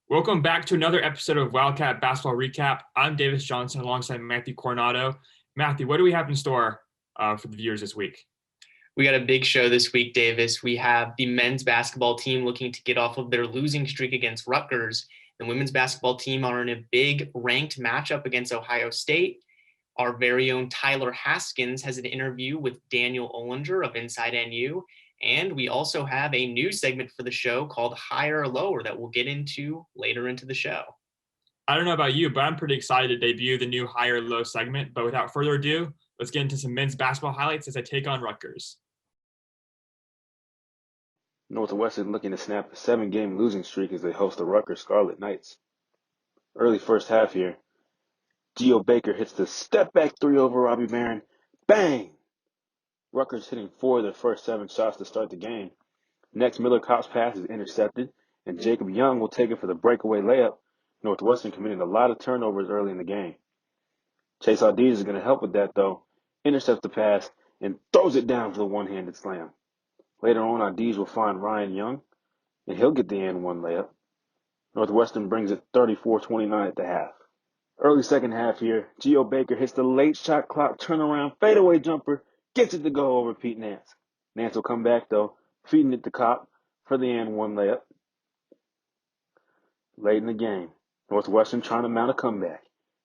Welcome back to another episode of Wildcat Basketball Recap. I'm Davis Johnson alongside Matthew Coronado. Matthew, what do we have in store for the viewers this week? We got a big show this week, Davis. We have the men's basketball team looking to get off of their losing streak against Rutgers. The women's basketball team are in a big ranked matchup against Ohio State. Our very own Tyler Haskins has an interview with Daniel Olinger of InsideNU. And we also have a new segment for the show called Higher or Lower that we'll get into later into the show. I don't know about you, but I'm pretty excited to debut the new Higher or Low segment. But without further ado, let's get into some men's basketball highlights as I take on Rutgers. Northwestern looking to snap a 7-game losing streak as they host the Rutgers Scarlet Knights. Early first half here, Geo Baker hits the step-back three over Robbie Barron. Bang! Rutgers hitting 4 of their first 7 shots to start the game. Next, Miller Kopp's pass is intercepted, and Jacob Young will take it for the breakaway layup. Northwestern committing a lot of turnovers early in the game. Chase Aldees is going to help with that, though. Intercepts the pass and throws it down for the one-handed slam. Later on, Aldees will find Ryan Young, and he'll get the and-one layup. Northwestern brings it 34-29 at the half. Early second half here, Geo Baker hits the late shot clock turnaround fadeaway jumper, gets it to go over Pete Nance. Nance will come back, though, feeding it to Kopp for the and-one layup. Late in the game, Northwestern trying to mount a comeback.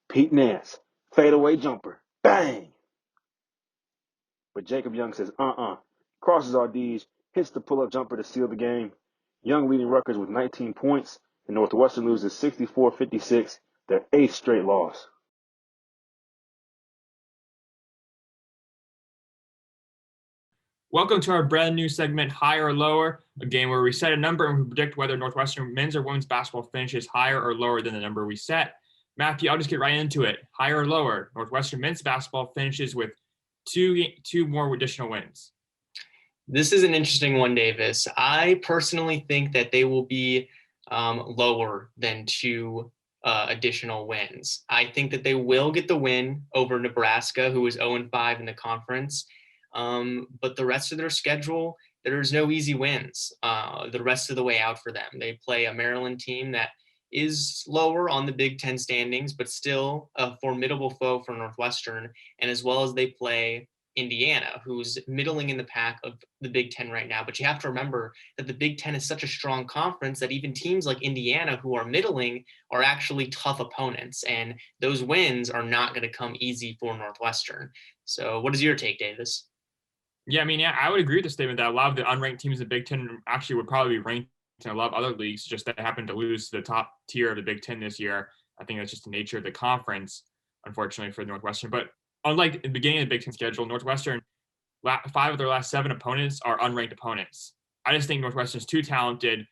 Pete Nance, fadeaway jumper, bang! But Jacob Young says, crosses Aldees, hits the pull-up jumper to seal the game. Young leading Rutgers with 19 points, and Northwestern loses 64-56, their 8th straight loss. Welcome to our brand new segment, Higher or Lower, a game where we set a number and we predict whether Northwestern men's or women's basketball finishes higher or lower than the number we set. Matthew, I'll just get right into it. Higher or lower, Northwestern men's basketball finishes with two more additional wins. This is an interesting one, Davis. I personally think that they will be lower than 2 additional wins. I think that they will get the win over Nebraska, who is 0-5 in the conference. But the rest of their schedule, there's no easy wins the rest of the way out for them. They play a Maryland team that is lower on the Big Ten standings, but still a formidable foe for Northwestern. And as well as they play Indiana, who's middling in the pack of the Big Ten right now. But you have to remember that the Big Ten is such a strong conference that even teams like Indiana, who are middling, are actually tough opponents. And those wins are not going to come easy for Northwestern. So what is your take, Davis? Yeah, I would agree with the statement that a lot of the unranked teams in the Big Ten actually would probably be ranked in a lot of other leagues, just that happened to lose to the top tier of the Big Ten this year. I think that's just the nature of the conference, unfortunately, for Northwestern. But unlike the beginning of the Big Ten schedule, Northwestern, 5 of their last 7 opponents are unranked opponents. I just think Northwestern's too talented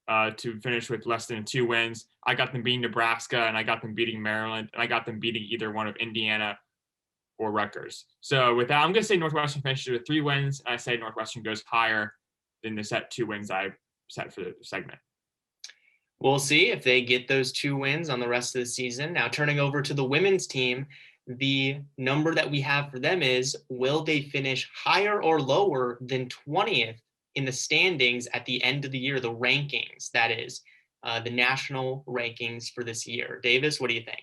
to finish with less than 2 wins. I got them beating Nebraska, and I got them beating Maryland, and I got them beating either one of Indiana or Rutgers. So with that, I'm going to say Northwestern finishes with 3 wins. And I say Northwestern goes higher than the set 2 wins I set for the segment. We'll see if they get those 2 wins on the rest of the season. Now, turning over to the women's team, the number that we have for them is, will they finish higher or lower than 20th in the standings at the end of the year, the rankings, that is, the national rankings for this year? Davis, what do you think?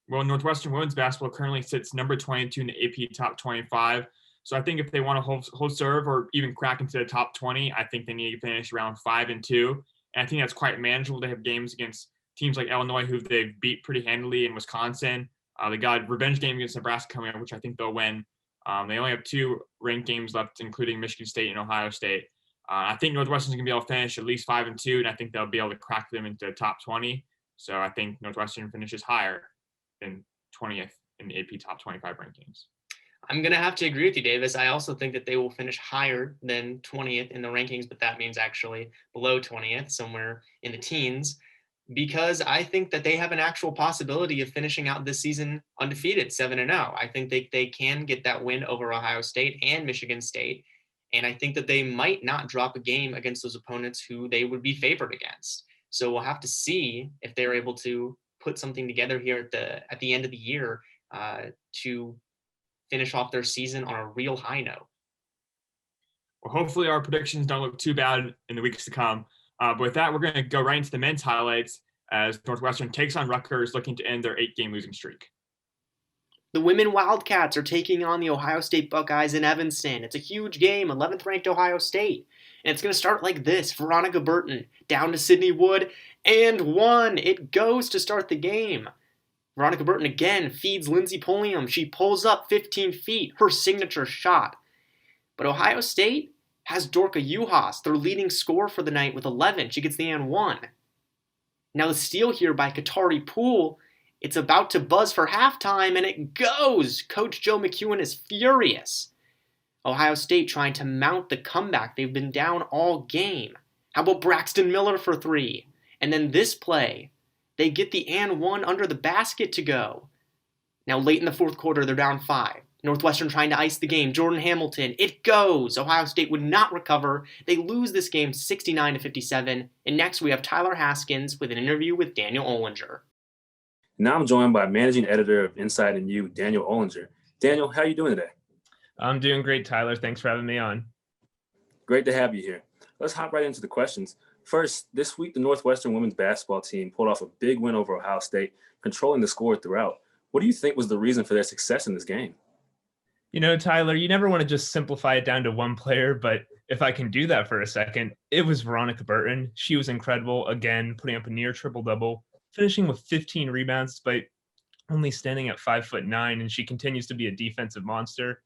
Well, Northwestern women's basketball currently sits number 22 in the AP top 25. So I think if they want to hold serve or even crack into the top 20, I think they need to finish around 5-2. And I think that's quite manageable. They have games against teams like Illinois, who they've beat pretty handily, in Wisconsin. They got a revenge game against Nebraska coming up, which I think they'll win. They only have 2 ranked games left, including Michigan State and Ohio State. I think Northwestern's going to be able to finish at least 5-2, and I think they'll be able to crack them into the top 20. So I think Northwestern finishes higher than 20th in the AP top 25 rankings. I'm going to have to agree with you, Davis. I also think that they will finish higher than 20th in the rankings, but that means actually below 20th, somewhere in the teens, because I think that they have an actual possibility of finishing out this season undefeated, 7-0. I think they can get that win over Ohio State and Michigan State, and I think that they might not drop a game against those opponents who they would be favored against. So we'll have to see if they're able to put something together here at the end of the year to finish off their season on a real high note. Well, hopefully our predictions don't look too bad in the weeks to come. But with that, we're going to go right into the men's highlights. as Northwestern takes on Rutgers, looking to end their 8-game losing streak. The women Wildcats are taking on the Ohio State Buckeyes in Evanston. It's a huge game, 11th ranked Ohio State. And it's going to start like this. Veronica Burton down to Sydney Wood, and one. It goes to start the game. Veronica Burton again feeds Lindsey Pulliam. She pulls up 15 feet, her signature shot. But Ohio State has Dorka Juhas, their leading scorer for the night, with 11. She gets the and one. Now the steal here by Katari Poole. It's about to buzz for halftime, and it goes! Coach Joe McEwen is furious. Ohio State trying to mount the comeback. They've been down all game. How about Braxton Miller for 3? And then this play. They get the and one under the basket to go. Now late in the fourth quarter, they're down 5. Northwestern trying to ice the game. Jordan Hamilton. It goes! Ohio State would not recover. They lose this game 69-57. And next we have Tyler Haskins with an interview with Daniel Olinger. Now I'm joined by managing editor of InsideNU, Daniel Olinger. Daniel, how are you doing today? I'm doing great, Tyler. Thanks for having me on. Great to have you here. Let's hop right into the questions. First, this week, the Northwestern women's basketball team pulled off a big win over Ohio State, controlling the score throughout. What do you think was the reason for their success in this game? You know, Tyler, you never want to just simplify it down to one player, but if I can do that for a second, it was Veronica Burton. She was incredible, again, putting up a near triple-double, finishing with 15 rebounds despite only standing at 5'9", and she continues to be a defensive monster.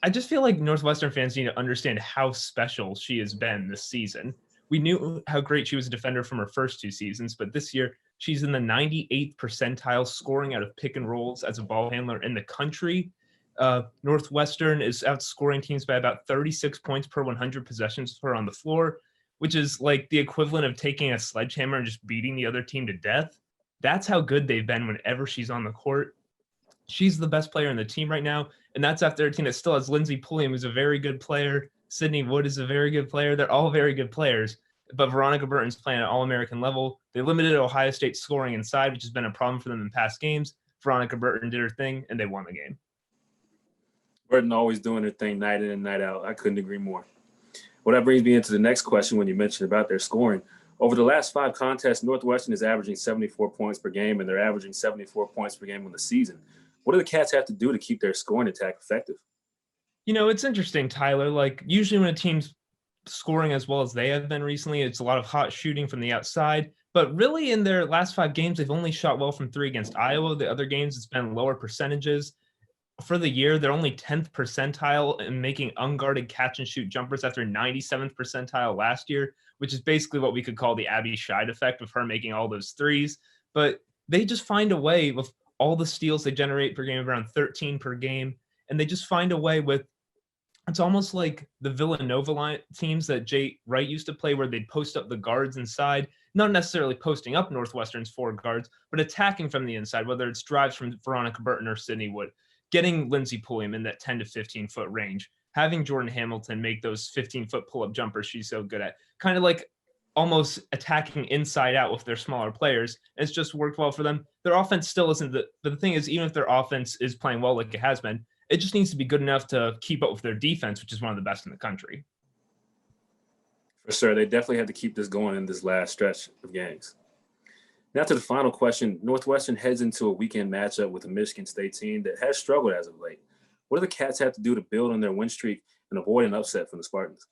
I just feel like Northwestern fans need to understand how special she has been this season. We knew how great she was a defender from her first 2 seasons, but this year she's in the 98th percentile scoring out of pick and rolls as a ball handler in the country. Northwestern is outscoring teams by about 36 points per 100 possessions for her on the floor, which is like the equivalent of taking a sledgehammer and just beating the other team to death. That's how good they've been whenever she's on the court. She's the best player in the team right now, and that's after a team that still has Lindsey Pulliam, who's a very good player. Sydney Wood is a very good player. They're all very good players, but Veronica Burton's playing at all-American level. They limited Ohio State scoring inside, which has been a problem for them in past games. Veronica Burton did her thing, and they won the game. Burton always doing her thing night in and night out. I couldn't agree more. Well, that brings me into the next question when you mentioned about their scoring. Over the last 5 contests, Northwestern is averaging 74 points per game, and they're averaging 74 points per game on the season. What do the Cats have to do to keep their scoring attack effective? You know, it's interesting, Tyler. Like, usually when a team's scoring as well as they have been recently, it's a lot of hot shooting from the outside. But really, in their last 5 games, they've only shot well from 3 against Iowa. The other games, it's been lower percentages. For the year, they're only 10th percentile in making unguarded catch-and-shoot jumpers after 97th percentile last year, which is basically what we could call the Abby Scheid effect of her making all those threes. But they just find a way with all the steals they generate per game, around 13 per game, and they just find a way with – it's almost like the Villanova teams that Jay Wright used to play, where they'd post up the guards inside, not necessarily posting up Northwestern's 4 guards, but attacking from the inside, whether it's drives from Veronica Burton or Sydney Wood, getting Lindsey Pulliam in that 10 to 15-foot range, having Jordan Hamilton make those 15-foot pull-up jumpers she's so good at, kind of like almost attacking inside out with their smaller players. It's just worked well for them. Their offense still isn't but the thing is, even if their offense is playing well like it has been, it just needs to be good enough to keep up with their defense, which is one of the best in the country. For sure. They definitely have to keep this going in this last stretch of games. Now to the final question. Northwestern heads into a weekend matchup with a Michigan State team that has struggled as of late. What do the Cats have to do to build on their win streak and avoid an upset from the Spartans?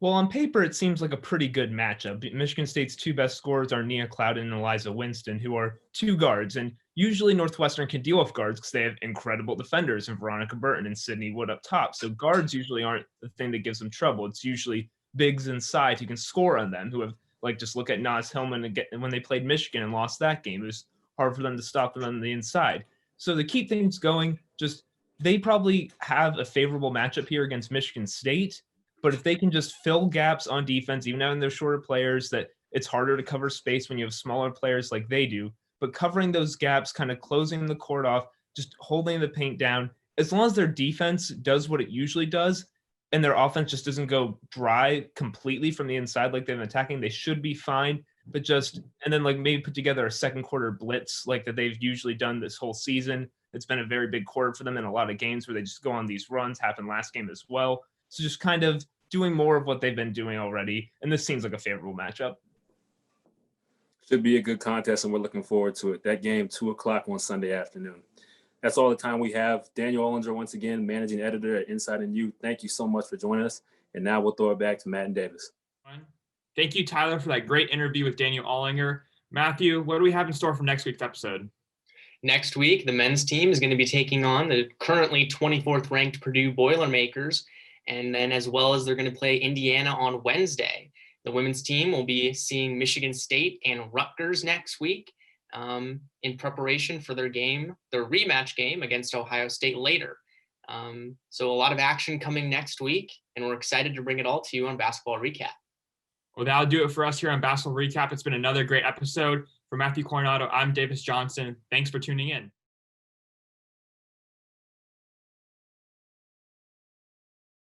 Well, on paper, it seems like a pretty good matchup. Michigan State's 2 best scorers are Nia Clouden and Eliza Winston, who are 2 guards. And usually Northwestern can deal with guards because they have incredible defenders in Veronica Burton and Sydney Wood up top. So guards usually aren't the thing that gives them trouble. It's usually bigs inside who can score on them, who have, like, just look at Naz Hillman when they played Michigan and lost that game. It was hard for them to stop them on the inside. So to keep things going, they probably have a favorable matchup here against Michigan State. But if they can just fill gaps on defense, even having their shorter players, that it's harder to cover space when you have smaller players like they do. But covering those gaps, kind of closing the court off, just holding the paint down, as long as their defense does what it usually does and their offense just doesn't go dry completely from the inside like they've been attacking, they should be fine. But and then like maybe put together a second quarter blitz like that they've usually done this whole season. It's been a very big quarter for them in a lot of games where they just go on these runs, happened last game as well. So just kind of doing more of what they've been doing already. And this seems like a favorable matchup. Should be a good contest, and we're looking forward to it. That game, 2 o'clock on Sunday afternoon. That's all the time we have. Daniel Olinger, once again, managing editor at InsideNU. Thank you so much for joining us. And now we'll throw it back to Matt and Davis. Thank you, Tyler, for that great interview with Daniel Olinger. Matthew, what do we have in store for next week's episode? Next week, the men's team is going to be taking on the currently 24th ranked Purdue Boilermakers. And then as well as they're going to play Indiana on Wednesday. The women's team will be seeing Michigan State and Rutgers next week in preparation for their rematch game against Ohio State later. So a lot of action coming next week, and we're excited to bring it all to you on Basketball Recap. Well, that'll do it for us here on Basketball Recap. It's been another great episode. For Matthew Coronado, I'm Davis Johnson. Thanks for tuning in.